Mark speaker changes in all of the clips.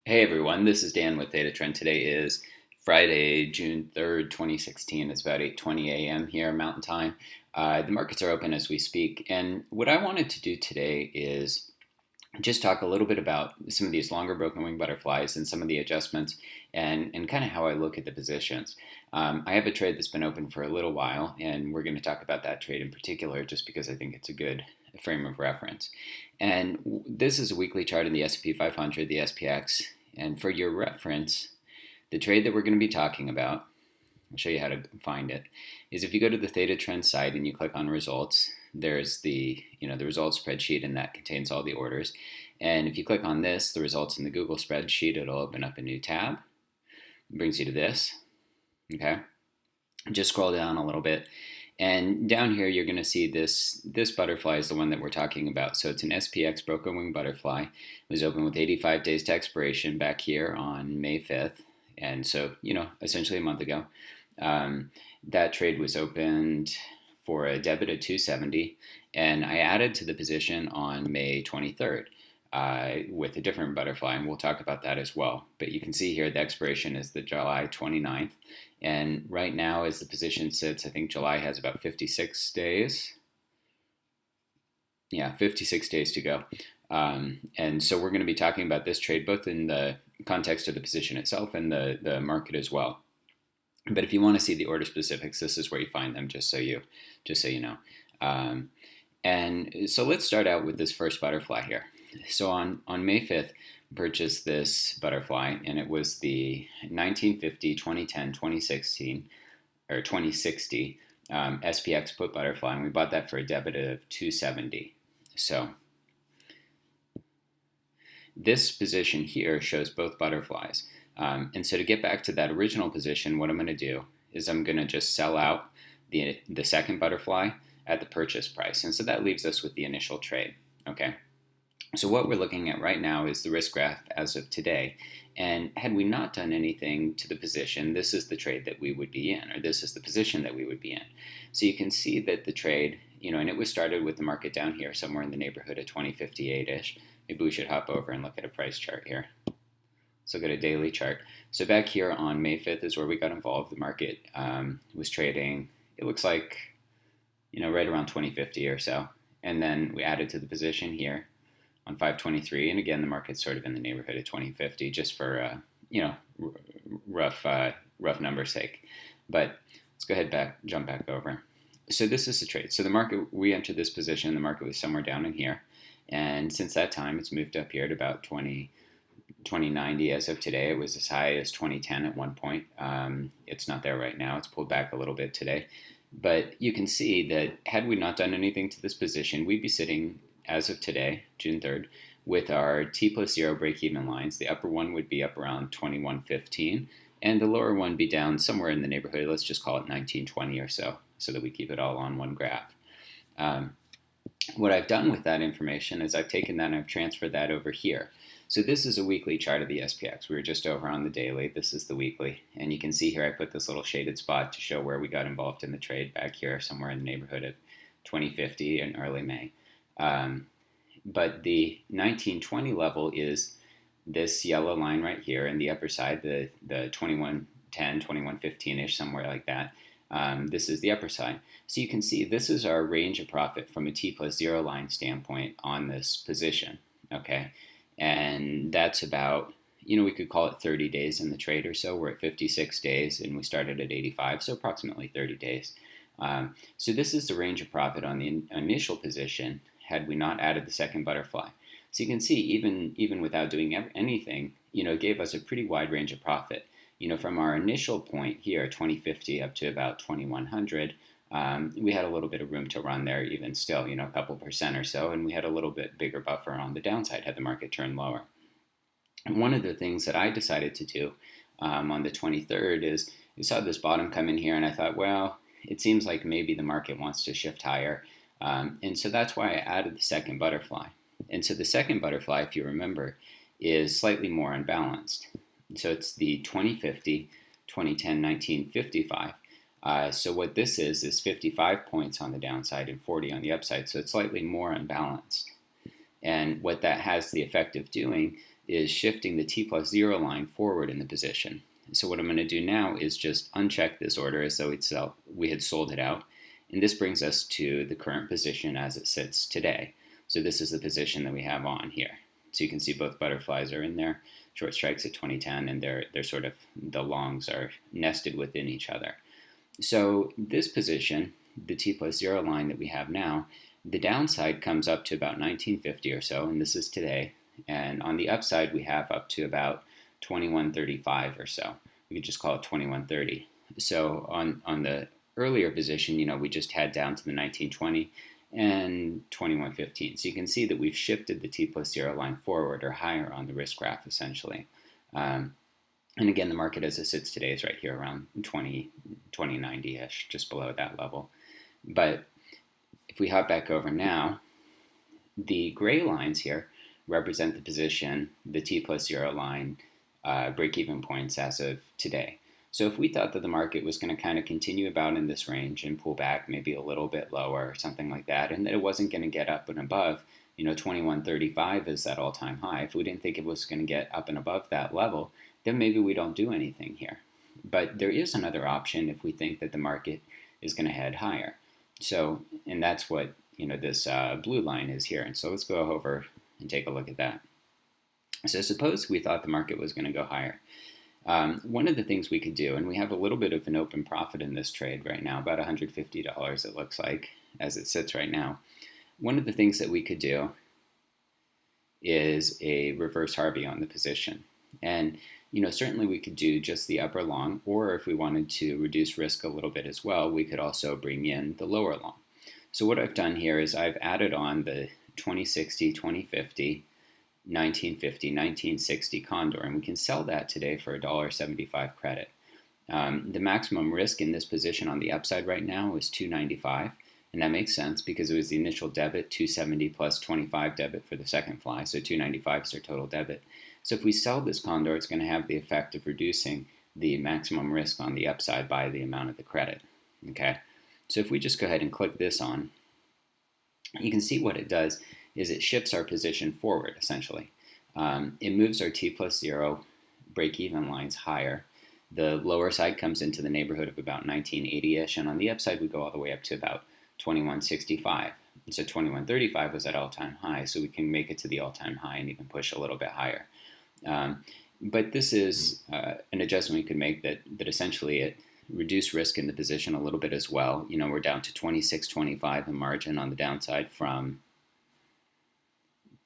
Speaker 1: Hey everyone, this is Dan with Data Trend. Today is Friday, June 3rd, 2016. It's about 8:20 a.m. here, Mountain Time. The markets are open as we speak. And what I wanted to do today is just talk a little bit about some of these longer broken wing butterflies and some of the adjustments and kind of how I look at the positions. I have a trade that's been open for a little while, and we're going to talk about that trade in particular just because I think it's a good frame of reference. And this is a weekly chart in the S&P 500, the SPX. And for your reference, the trade that we're going to be talking about, I'll show you how to find it, is if you go to the Theta Trend site and you click on results, there's the results spreadsheet, and that contains all the orders. And if you click on this, the results in the Google spreadsheet, it'll open up a new tab. It brings you to this. Okay. Just scroll down a little bit. And down here, you're going to see this butterfly is the one that we're talking about. So it's an SPX broken wing butterfly. It was open with 85 days to expiration back here on May 5th. And so, essentially a month ago. That trade was opened for a debit of 270, and I added to the position on May 23rd with a different butterfly, and we'll talk about that as well. But you can see here the expiration is the July 29th, and right now as the position sits, I think July has about 56 days. Yeah, 56 days to go. And so we're going to be talking about this trade both in the context of the position itself and the market as well. But if you want to see the order specifics, this is where you find them, just so you know. And so let's start out with this first butterfly here. So on May 5th, I purchased this butterfly, and it was the 1950, 2010, 2016, or 2060 SPX put butterfly, and we bought that for a debit of 270. So this position here shows both butterflies. And so to get back to that original position, what I'm going to do is I'm going to just sell out the second butterfly at the purchase price. And so that leaves us with the initial trade. Okay. So what we're looking at right now is the risk graph as of today. And had we not done anything to the position, this is the trade that we would be in, or this is the position that we would be in. So you can see that the trade, and it was started with the market down here somewhere in the neighborhood of 2058-ish. Maybe we should hop over and look at a price chart here. So go to daily chart. So back here on May 5th is where we got involved. The market was trading, it looks like, right around 2050 or so. And then we added to the position here on 523. And again, the market's sort of in the neighborhood of 2050 just for, rough number's sake. But let's go ahead jump back over. So this is the trade. So the market, we entered this position, the market was somewhere down in here. And since that time, it's moved up here at about 2090 as of today. It was as high as 2010 at one point. It's not there right now. It's pulled back a little bit today. But you can see that had we not done anything to this position, we'd be sitting, as of today, June 3rd, with our T plus 0 break-even lines. The upper one would be up around 2115, and the lower one be down somewhere in the neighborhood, let's just call it 1920 or so that we keep it all on one graph. What I've done with that information is I've taken that and I've transferred that over here. So this is a weekly chart of the SPX. We were just over on the daily. This is the weekly. And you can see here I put this little shaded spot to show where we got involved in the trade back here, somewhere in the neighborhood of 2050 in early May. But the 1920 level is this yellow line right here, and the upper side, the 2110, 2115-ish, somewhere like that. This is the upper side. So you can see this is our range of profit from a T plus 0 line standpoint on this position, okay? And that's about, we could call it 30 days in the trade or so. We're at 56 days, and we started at 85, so approximately 30 days. So this is the range of profit on the initial position had we not added the second butterfly. So you can see even without doing anything, it gave us a pretty wide range of profit. From our initial point here, 2050 up to about 2100, we had a little bit of room to run there even still, a couple percent or so, and we had a little bit bigger buffer on the downside had the market turned lower. And one of the things that I decided to do on the 23rd is we saw this bottom come in here, and I thought, well, it seems like maybe the market wants to shift higher. And so that's why I added the second butterfly. And so the second butterfly, if you remember, is slightly more unbalanced. So it's the 2050, 2010, 1955. So what this is 55 points on the downside and 40 on the upside. So it's slightly more unbalanced. And what that has the effect of doing is shifting the T plus 0 line forward in the position. So what I'm going to do now is just uncheck this order as though we had sold it out. And this brings us to the current position as it sits today. So this is the position that we have on here. So you can see both butterflies are in there, short strikes at 2010, and they're sort of, the longs are nested within each other. So this position, the T plus 0 line that we have now, the downside comes up to about 1950 or so, and this is today. And on the upside, we have up to about 2135 or so. We could just call it 2130. So on the earlier position, we just had down to the 1920 and 2115. So you can see that we've shifted the T plus 0 line forward or higher on the risk graph, essentially. And again, the market as it sits today is right here around 2090-ish, just below that level. But if we hop back over now, the gray lines here represent the position, the T plus 0 line, break-even points as of today. So if we thought that the market was going to kind of continue about in this range and pull back maybe a little bit lower or something like that, and that it wasn't going to get up and above, 2135 is that all-time high. If we didn't think it was going to get up and above that level, then maybe we don't do anything here. But there is another option if we think that the market is going to head higher. So, and that's what this blue line is here. And so let's go over and take a look at that. So suppose we thought the market was going to go higher. One of the things we could do, and we have a little bit of an open profit in this trade right now, about $150 it looks like, as it sits right now. One of the things that we could do is a reverse Harvey on the position. And certainly we could do just the upper long, or if we wanted to reduce risk a little bit as well, we could also bring in the lower long. So what I've done here is I've added on the 2060, 2050, 1950, 1960 condor, and we can sell that today for $1.75 credit. The maximum risk in this position on the upside right now is $2.95, and that makes sense because it was the initial debit, $2.70 plus 25 debit for the second fly, so $2.95 is our total debit. So if we sell this condor, it's going to have the effect of reducing the maximum risk on the upside by the amount of the credit. Okay, so if we just go ahead and click this on, you can see what it does is it shifts our position forward, essentially. It moves our T plus 0 break-even lines higher. The lower side comes into the neighborhood of about 1980-ish, and on the upside we go all the way up to about 2165. And so 2135 was at all-time high, so we can make it to the all-time high and even push a little bit higher. But this is an adjustment we could make that essentially it reduced risk in the position a little bit as well. We're down to 26.25 in margin on the downside from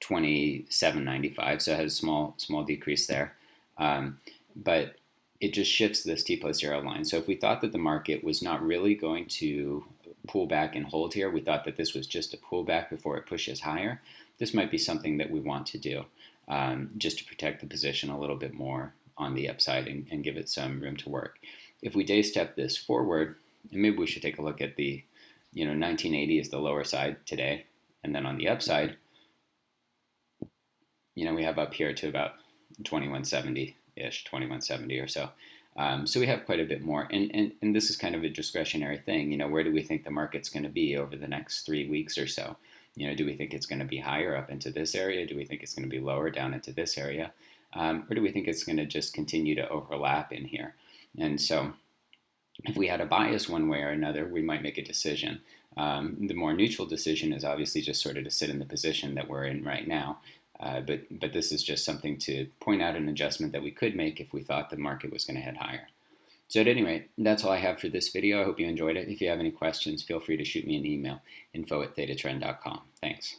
Speaker 1: 27.95, so it has a small decrease there. But it just shifts this T plus 0 line. So if we thought that the market was not really going to pull back and hold here, we thought that this was just a pullback before it pushes higher, this might be something that we want to do just to protect the position a little bit more on the upside and give it some room to work. If we day step this forward, and maybe we should take a look at the, 1980 is the lower side today, and then on the upside, we have up here to about 2170-ish, 2170 or so. So we have quite a bit more, and this is kind of a discretionary thing. Where do we think the market's going to be over the next 3 weeks or so? Do we think it's going to be higher up into this area? Do we think it's going to be lower down into this area? Or do we think it's going to just continue to overlap in here? And so if we had a bias one way or another, we might make a decision. The more neutral decision is obviously just sort of to sit in the position that we're in right now. But this is just something to point out an adjustment that we could make if we thought the market was going to head higher. So at any rate, that's all I have for this video. I hope you enjoyed it. If you have any questions, feel free to shoot me an email, info@thetatrend.com. Thanks.